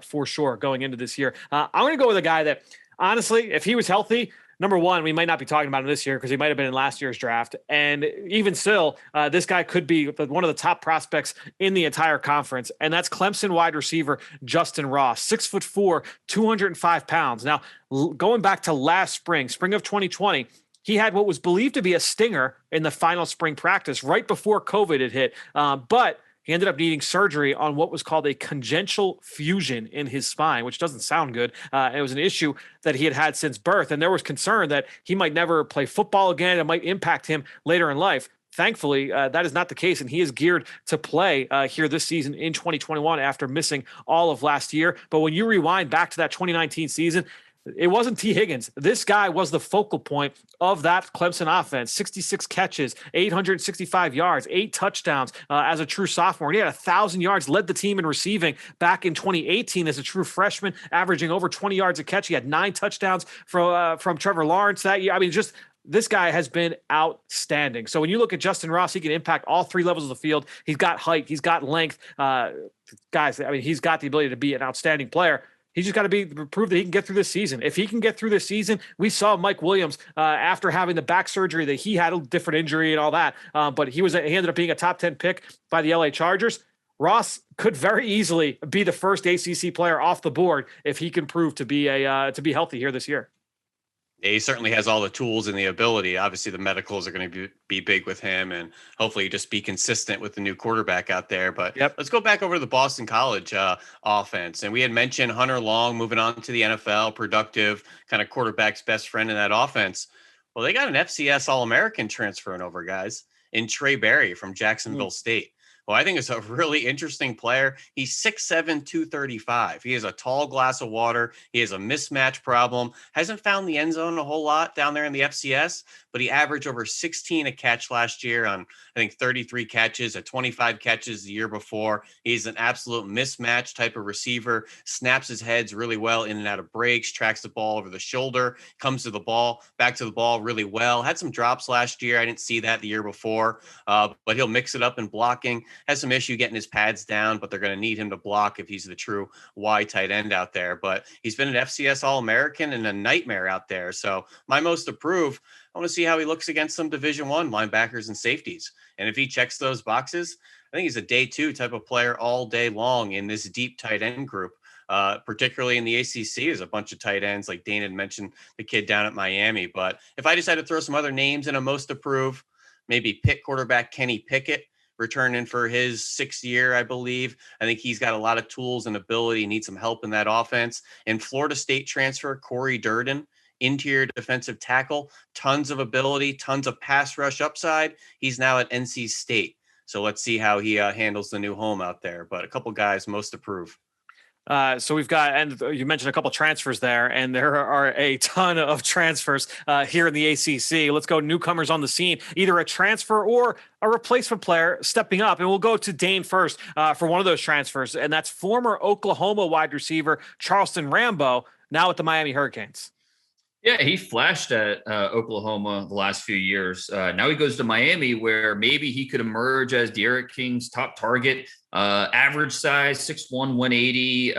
for sure going into this year. I'm going to go with a guy that, honestly, if he was healthy, number one, we might not be talking about him this year because he might have been in last year's draft. And even still, this guy could be one of the top prospects in the entire conference. And that's Clemson wide receiver Justin Ross, 6'4", 205 pounds. Now, going back to last spring of 2020, he had what was believed to be a stinger in the final spring practice right before COVID had hit. But he ended up needing surgery on what was called a congenital fusion in his spine, which doesn't sound good. It was an issue that he had since birth, and there was concern that he might never play football again. It might impact him later in life. Thankfully, that is not the case, and he is geared to play here this season in 2021 after missing all of last year. But when you rewind back to that 2019 season, it wasn't T. Higgins. This guy was the focal point of that Clemson offense. 66 catches, 865 yards, 8 touchdowns as a true sophomore. And he had 1,000 yards, led the team in receiving back in 2018 as a true freshman, averaging over 20 yards a catch. He had 9 touchdowns from Trevor Lawrence that year. I mean, just this guy has been outstanding. So when you look at Justin Ross, he can impact all 3 levels of the field. He's got height. He's got length. Guys, I mean, he's got the ability to be an outstanding player. He's just got to prove that he can get through this season. If he can get through this season, we saw Mike Williams after having the back surgery that he had a different injury and all that. But he ended up being a top 10 pick by the LA Chargers. Ross could very easily be the first ACC player off the board if he can prove to be healthy here this year. He certainly has all the tools and the ability. Obviously, the medicals are going to be big with him, and hopefully just be consistent with the new quarterback out there. But Let's go back over to the Boston College offense. And we had mentioned Hunter Long moving on to the NFL, productive, kind of quarterback's best friend in that offense. Well, they got an FCS All-American transferring over, guys, in Trey Berry from Jacksonville State. Well, I think it's a really interesting player. He's 6'7", 235. He has a tall glass of water. He has a mismatch problem. Hasn't found the end zone a whole lot down there in the FCS, but he averaged over 16 a catch last year on, I think, 33 catches, 25 catches the year before. He's an absolute mismatch type of receiver, snaps his heads really well in and out of breaks, tracks the ball over the shoulder, comes to the ball, back to the ball really well. Had some drops last year. I didn't see that the year before, but he'll mix it up in blocking. Has some issue getting his pads down, but they're going to need him to block if he's the true wide tight end out there. But he's been an FCS All-American and a nightmare out there. So my most approved, I want to see how he looks against some Division I linebackers and safeties. And if he checks those boxes, I think he's a day 2 type of player all day long in this deep tight end group. Particularly in the ACC, there's a bunch of tight ends, like Dane had mentioned, the kid down at Miami. But if I decide to throw some other names in a most approved, maybe Pitt quarterback Kenny Pickett, returning for his 6th year, I believe. I think he's got a lot of tools and ability, needs some help in that offense. And Florida State transfer Corey Durden, interior defensive tackle, tons of ability, tons of pass rush upside. He's now at NC State. So let's see how he handles the new home out there. But a couple guys most approve. So we've got, and you mentioned a couple transfers there, and there are a ton of transfers here in the ACC. Let's go newcomers on the scene, either a transfer or a replacement player stepping up. And we'll go to Dane first for one of those transfers, and that's former Oklahoma wide receiver Charleston Rambo, now with the Miami Hurricanes. Yeah, he flashed at Oklahoma the last few years. Now he goes to Miami, where maybe he could emerge as De'Aaron King's top target. Average size, 6'1", 180.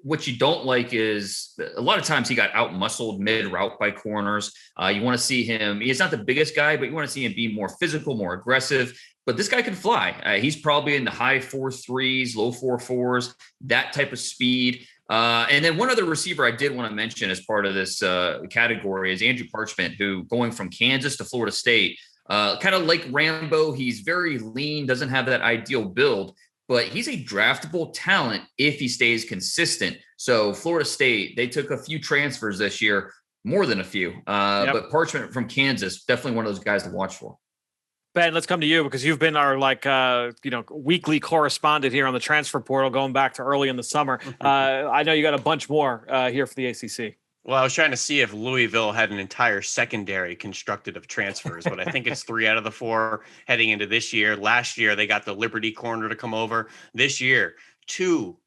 What you don't like is a lot of times he got out-muscled mid-route by corners. You want to see him. He's not the biggest guy, but you want to see him be more physical, more aggressive. But this guy can fly. He's probably in the high 4.3s, low 4.4s, that type of speed. And then one other receiver I did want to mention as part of this category is Andrew Parchment, who going from Kansas to Florida State, kind of like Rambo, he's very lean, doesn't have that ideal build, but he's a draftable talent if he stays consistent. So Florida State, they took a few transfers this year, more than a few, but Parchment from Kansas, definitely one of those guys to watch for. Ben, let's come to you because you've been our weekly correspondent here on the transfer portal going back to early in the summer. I know you got a bunch more here for the ACC. Well, I was trying to see if Louisville had an entire secondary constructed of transfers, but I think it's 3 out of the 4 heading into this year. Last year, they got the Liberty corner to come over. This year, two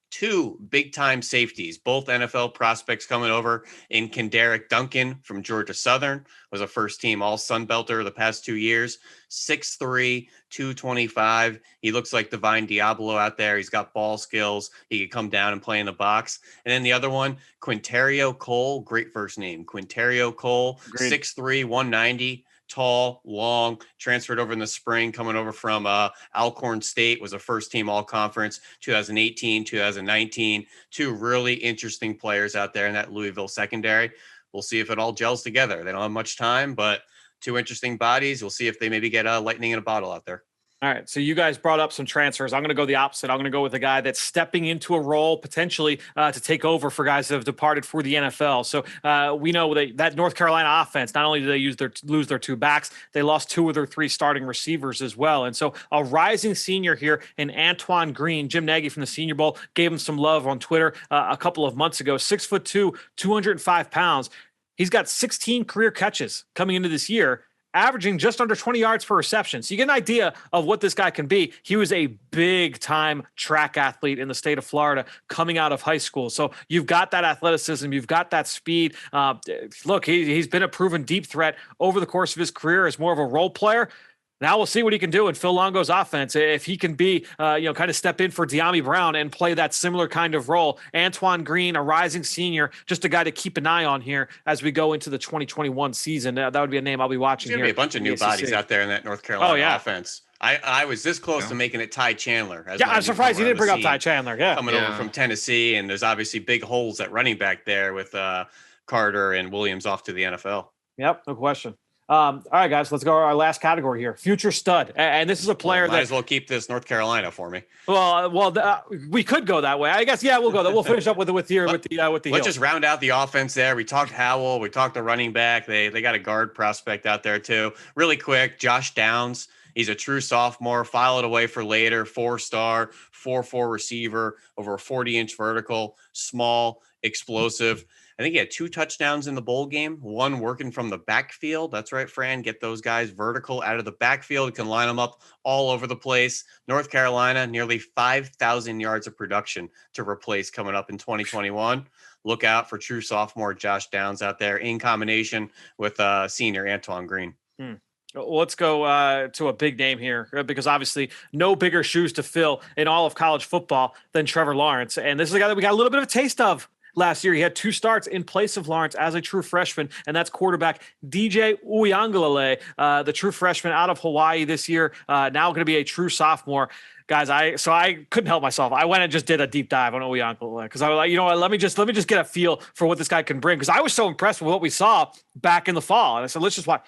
big-time safeties, both NFL prospects coming over in Kendarick Duncan from Georgia Southern, was a first-team All-Sun Belter the past 2 years, 6'3", 225. He looks like Divine Diablo out there. He's got ball skills. He could come down and play in the box. And then the other one, Quinterio Cole, great first name, Quinterio Cole, 6'3", 190. Tall, long, transferred over in the spring, coming over from Alcorn State, was a first-team all-conference 2018, 2019. 2 really interesting players out there in that Louisville secondary. We'll see if it all gels together. They don't have much time, but 2 interesting bodies. We'll see if they maybe get lightning in a bottle out there. All right, so you guys brought up some transfers. I'm going to go the opposite. I'm going to go with a guy that's stepping into a role potentially to take over for guys that have departed for the NFL. So we know that North Carolina offense, not only do they lose their two backs, they lost two of their three starting receivers as well. And so a rising senior here in Antoine Green, Jim Nagy from the Senior Bowl gave him some love on Twitter a couple of months ago. 6'2", 205 pounds. He's got 16 career catches coming into this year, averaging just under 20 yards per reception. So you get an idea of what this guy can be. He was a big-time track athlete in the state of Florida coming out of high school. So you've got that athleticism. You've got that speed. Look, he's been a proven deep threat over the course of his career as more of a role player. Now we'll see what he can do in Phil Longo's offense. If he can be, kind of step in for De'Ami Brown and play that similar kind of role. Antoine Green, a rising senior, just a guy to keep an eye on here as we go into the 2021 season. That would be a name I'll be watching. There's going to be a bunch of new bodies out there in that North Carolina offense. I was this close to making it Ty Chandler. I'm surprised you didn't bring up Ty Chandler. Coming over from Tennessee, and there's obviously big holes at running back there with Carter and Williams off to the NFL. Yep, no question. All right, guys, let's go to our last category here. Future stud. And this is a player might as well keep this North Carolina for me. We could go that way. I guess, we'll go that. We'll finish up with the Let's just round out the offense there. We talked Howell. We talked the running back. They got a guard prospect out there too. Really quick, Josh Downs. He's a true sophomore. File it away for later. 4-star, 4.4 receiver, over a 40-inch vertical, small, explosive. I think he had 2 touchdowns in the bowl game, one working from the backfield. That's right, Fran. Get those guys vertical out of the backfield. You can line them up all over the place. North Carolina, nearly 5,000 yards of production to replace coming up in 2021. Look out for true sophomore Josh Downs out there in combination with senior Antoine Green. Well, let's go to a big name here because obviously no bigger shoes to fill in all of college football than Trevor Lawrence. And this is a guy that we got a little bit of a taste of last year. He had 2 starts in place of Lawrence as a true freshman, and that's quarterback DJ Uiagalelei, the true freshman out of Hawaii this year, now going to be a true sophomore. Guys, I couldn't help myself. I went and just did a deep dive on Uiagalelei because I was like, you know what, let me just get a feel for what this guy can bring, because I was so impressed with what we saw back in the fall. And I said, let's just watch.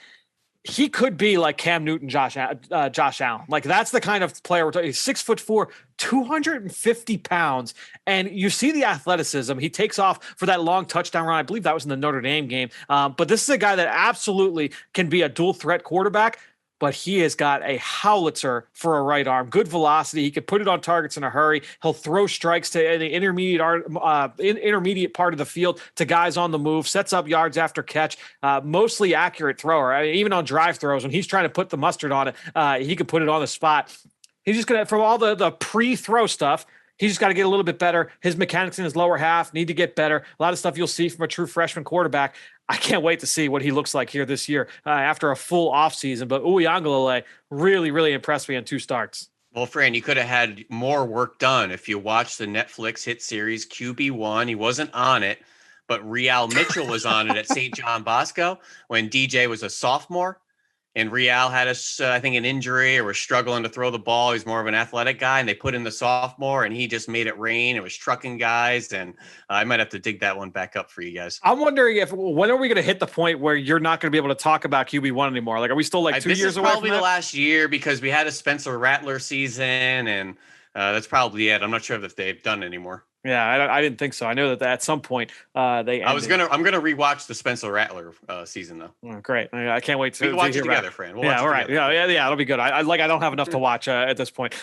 He could be like Cam Newton, Josh Allen. Like, that's the kind of player we're talking. He's 6'4", 250 pounds. And you see the athleticism. He takes off for that long touchdown run. I believe that was in the Notre Dame game. But this is a guy that absolutely can be a dual threat quarterback. But he has got a howitzer for a right arm. Good velocity. He can put it on targets in a hurry. He'll throw strikes to the intermediate part of the field to guys on the move, sets up yards after catch, mostly accurate thrower. I mean, even on drive throws, when he's trying to put the mustard on it, he can put it on the spot. He's just going to, from all the pre-throw stuff, he's just got to get a little bit better. His mechanics in his lower half need to get better. A lot of stuff you'll see from a true freshman quarterback. I can't wait to see what he looks like here this year after a full offseason. But Uiagalelei really, really impressed me on 2 starts. Well, Fran, you could have had more work done if you watched the Netflix hit series QB1. He wasn't on it, but Real Mitchell was on it at St. John Bosco when DJ was a sophomore. And Real had I think an injury or was struggling to throw the ball. He's more of an athletic guy, and they put in the sophomore, and he just made it rain. It was trucking guys, and I might have to dig that one back up for you guys. I'm wondering when are we going to hit the point where you're not going to be able to talk about QB1 anymore? Like, are we still like 2 years away? This is probably the last year because we had a Spencer Rattler season, and that's probably it. I'm not sure if they've done anymore. Yeah, I didn't think so. I know that at some point they ended. I'm gonna rewatch the Spencer Rattler season though. Oh, great! I can't wait to watch it together, Fran. We'll all right. Yeah, it'll be good. I don't have enough to watch at this point.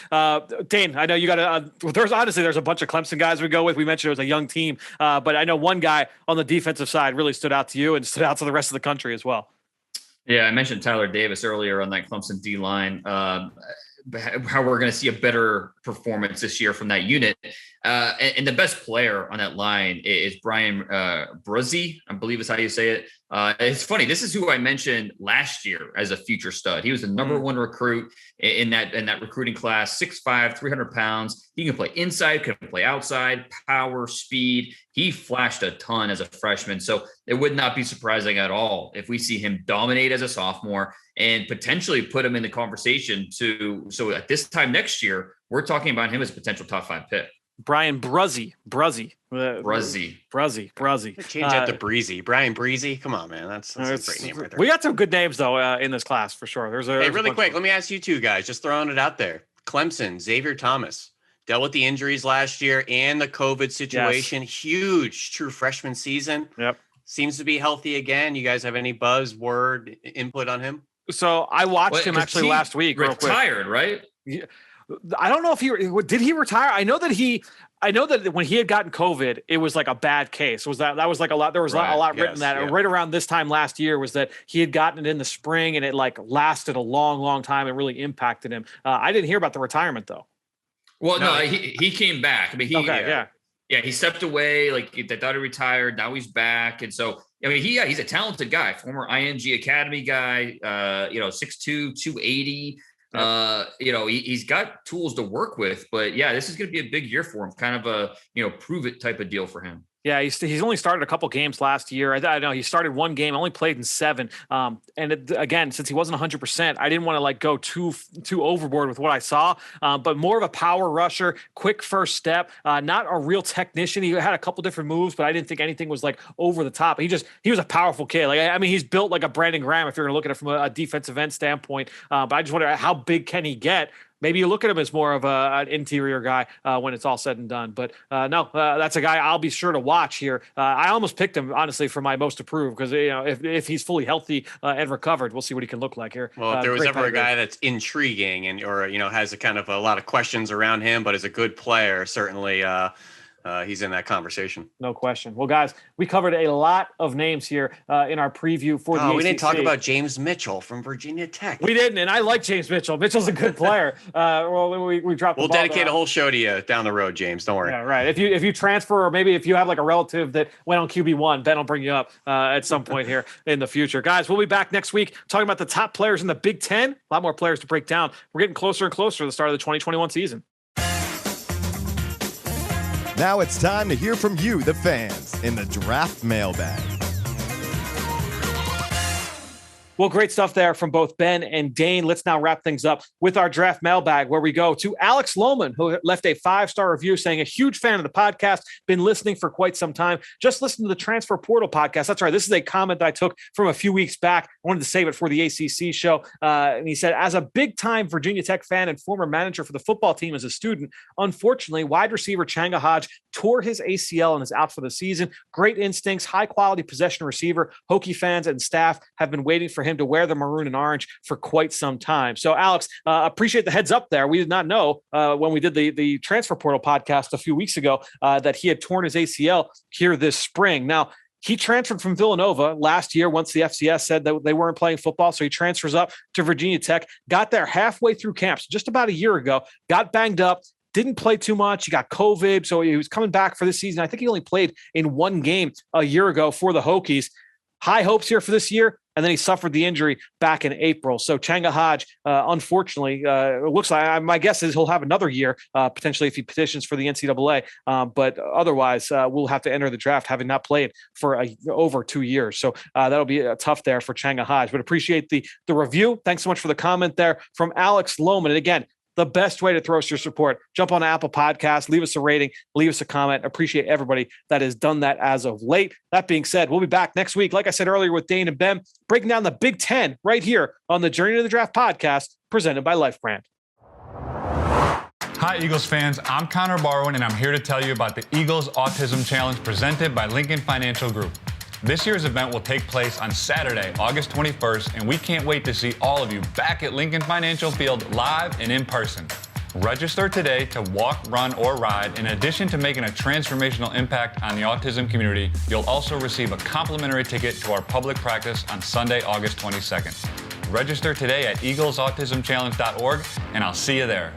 Dane, I know you got there's a bunch of Clemson guys we go with. We mentioned it was a young team, but I know one guy on the defensive side really stood out to you and stood out to the rest of the country as well. Yeah, I mentioned Tyler Davis earlier on that Clemson D line. How we're going to see a better performance this year from that unit. And the best player on that line is Brian Bruzzi, I believe is how you say it. It's funny. This is who I mentioned last year as a future stud. He was the number 1 recruit in that recruiting class, 6'5", 300 pounds. He can play inside, can play outside, power, speed. He flashed a ton as a freshman. So it would not be surprising at all if we see him dominate as a sophomore and potentially put him in the conversation so at this time next year, we're talking about him as a potential top 5 pick. Brian Bruzzy. Bruzzy. Change that to Breezy. Brian Breezy. Come on, man. That's a great name right there. We got some good names, though, in this class, for sure. Hey, really quick, let me ask you two guys, just throwing it out there. Clemson, Xavier Thomas, dealt with the injuries last year and the COVID situation. Yes. Huge true freshman season. Yep. Seems to be healthy again. You guys have any word input on him? So I watched him actually last week. Retired, right? Yeah. I don't know if did he retire. I know that when he had gotten COVID, it was like a bad case. That was like a lot. There was a lot written right around this time last year was that he had gotten it in the spring and it like lasted a long time and really impacted him. I didn't hear about the retirement though. Well, no, he came back. I mean, he stepped away. Like they thought he retired. Now he's back, and so I mean, he's a talented guy, former ING Academy guy. 6'2", 280. He's got tools to work with, but this is going to be a big year for him. Kind of a prove it type of deal for him. Yeah, he's only started a couple games last year. I know he started one game, only played in 7. Again, since he wasn't 100%, I didn't want to like go too overboard with what I saw. But more of a power rusher, quick first step, not a real technician. He had a couple different moves, but I didn't think anything was like over the top. He was a powerful kid. Like I mean, he's built like a Brandon Graham if you're going to look at it from a defensive end standpoint. But I just wonder how big can he get? Maybe you look at him as more of an interior guy when it's all said and done. But no, that's a guy I'll be sure to watch here. I almost picked him, honestly, for my most approved because, if he's fully healthy and recovered, we'll see what he can look like here. Well, if there was ever a guy that's intriguing or has a kind of a lot of questions around him, but is a good player, certainly he's in that conversation. No question. Well, guys, we covered a lot of names here in our preview for the ACC. We didn't talk about James Mitchell from Virginia Tech. We didn't, and I like James Mitchell. Mitchell's a good player. We dropped. We'll dedicate a whole show to you down the road, James. Don't worry. Yeah, right. If you transfer, or maybe if you have like a relative that went on QB1, Ben will bring you up at some point here in the future. Guys, we'll be back next week talking about the top players in the Big Ten. A lot more players to break down. We're getting closer and closer to the start of the 2021 season. Now it's time to hear from you, the fans, in the draft mailbag. Well, great stuff there from both Ben and Dane. Let's now wrap things up with our draft mailbag, where we go to Alex Lohman, who left a 5-star review saying, a huge fan of the podcast, been listening for quite some time. Just listen to the Transfer Portal podcast. That's right. This is a comment that I took from a few weeks back. I wanted to save it for the ACC show. And he said, as a big-time Virginia Tech fan and former manager for the football team as a student, unfortunately, wide receiver Changa Hodge tore his ACL and is out for the season. Great instincts, high-quality possession receiver. Hokie fans and staff have been waiting for him to wear the maroon and orange for quite some time. So, Alex, appreciate the heads up there. We did not know when we did the Transfer Portal podcast a few weeks ago that he had torn his ACL here this spring. Now, he transferred from Villanova last year once the FCS said that they weren't playing football. So he transfers up to Virginia Tech, got there halfway through camp, so just about a year ago, got banged up, didn't play too much. He got COVID, so he was coming back for this season. I think he only played in one game a year ago for the Hokies. High hopes here for this year, and then he suffered the injury back in April. So Changa Hodge, unfortunately, it looks like, my guess is he'll have another year, potentially if he petitions for the NCAA. But otherwise, we'll have to enter the draft having not played for over 2 years. So that'll be tough there for Changa Hodge. But appreciate the review. Thanks so much for the comment there from Alex Lohman. And again, the best way to throw us your support, jump on Apple Podcasts, leave us a rating, leave us a comment. Appreciate everybody that has done that as of late. That being said, we'll be back next week, like I said earlier, with Dane and Ben, breaking down the Big Ten right here on the Journey to the Draft podcast, presented by Life Brand. Hi, Eagles fans. I'm Connor Barwin, and I'm here to tell you about the Eagles Autism Challenge presented by Lincoln Financial Group. This year's event will take place on Saturday, August 21st, and we can't wait to see all of you back at Lincoln Financial Field live and in person. Register today to walk, run, or ride. In addition to making a transformational impact on the autism community, you'll also receive a complimentary ticket to our public practice on Sunday, August 22nd. Register today at eaglesautismchallenge.org, and I'll see you there.